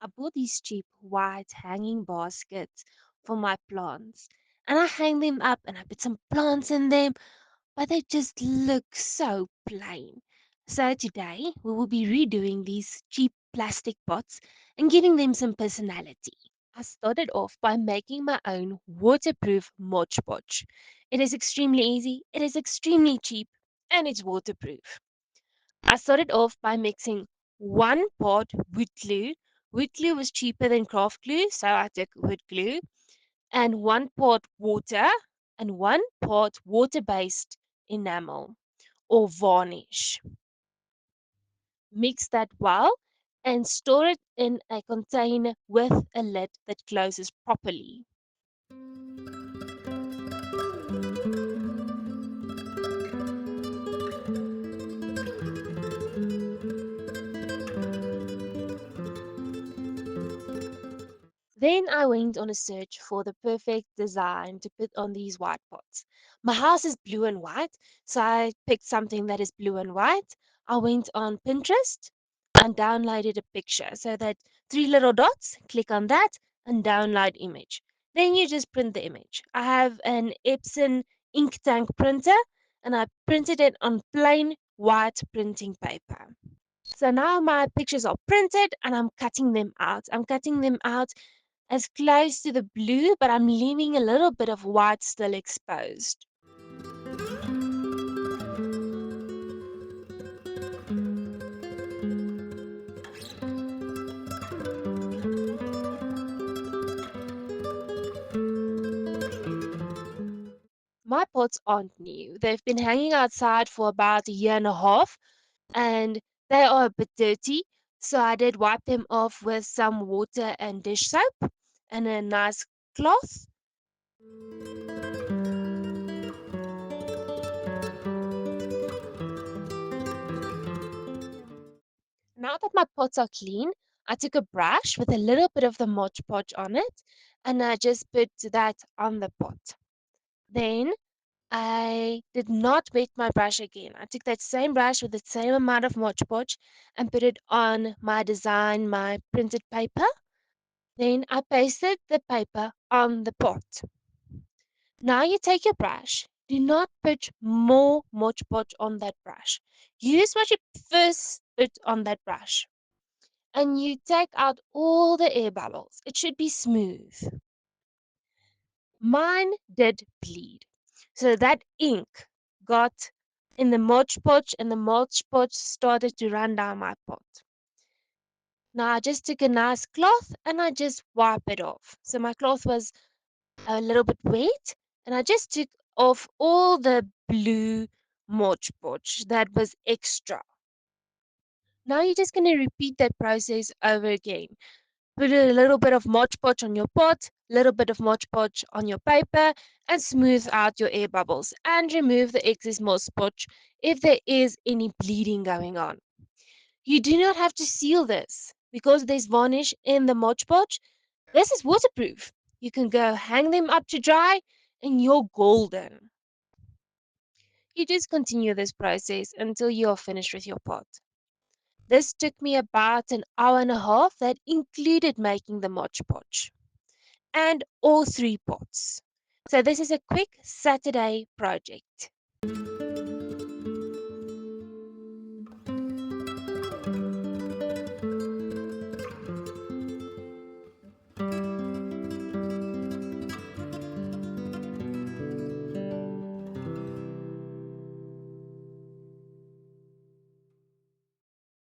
I bought these cheap white hanging baskets for my plants. And I hang them up and I put some plants in them, but they just look so plain. So today we will be redoing these cheap plastic pots and giving them some personality. I started off by making my own waterproof Mod Podge. It is extremely easy, it is extremely cheap, and it's waterproof. I started off by mixing one part wood glue. Wood glue was cheaper than craft glue, so I took wood glue, and one part water, and one part water based enamel or varnish. Mix that well and store it in a container with a lid that closes properly. Then I went on a search for the perfect design to put on these white pots. My house is blue and white, so I picked something that is blue and white. I went on Pinterest and downloaded a picture. So that three little dots, click on that and download image. Then you just print the image. I have an Epson ink tank printer and I printed it on plain white printing paper. So now my pictures are printed and I'm cutting them out. I'm cutting them out as close to the blue, but I'm leaving a little bit of white still exposed. My pots aren't new. They've been hanging outside for about a year and a half, and they are a bit dirty. So I did wipe them off with some water and dish soap and a nice cloth. Now that my pots are clean, I took a brush with a little bit of the Mod Podge on it and I just put that on the pot. Then I did not wet my brush again. I took that same brush with the same amount of Mod Podge and put it on my design, my printed paper. Then I pasted the paper on the pot. Now you take your brush. Do not put more Mod Podge on that brush. Use what you first put on that brush. And you take out all the air bubbles. It should be smooth. Mine did bleed. So that ink got in the Mod Podge and the Mod Podge started to run down my pot. Now I just took a nice cloth and I just wipe it off. So my cloth was a little bit wet and I just took off all the blue Mod Podge that was extra. Now you're just going to repeat that process over again. Put a little bit of Mod Podge on your pot, a little bit of Mod Podge on your paper, and smooth out your air bubbles and remove the excess Mod Podge if there is any bleeding going on. You do not have to seal this because there's varnish in the Mod Podge. This is waterproof. You can go hang them up to dry and you're golden. You just continue this process until you are finished with your pot. This took me about an hour and a half that included making the Mod Podge and all three pots. So this is a quick Saturday project.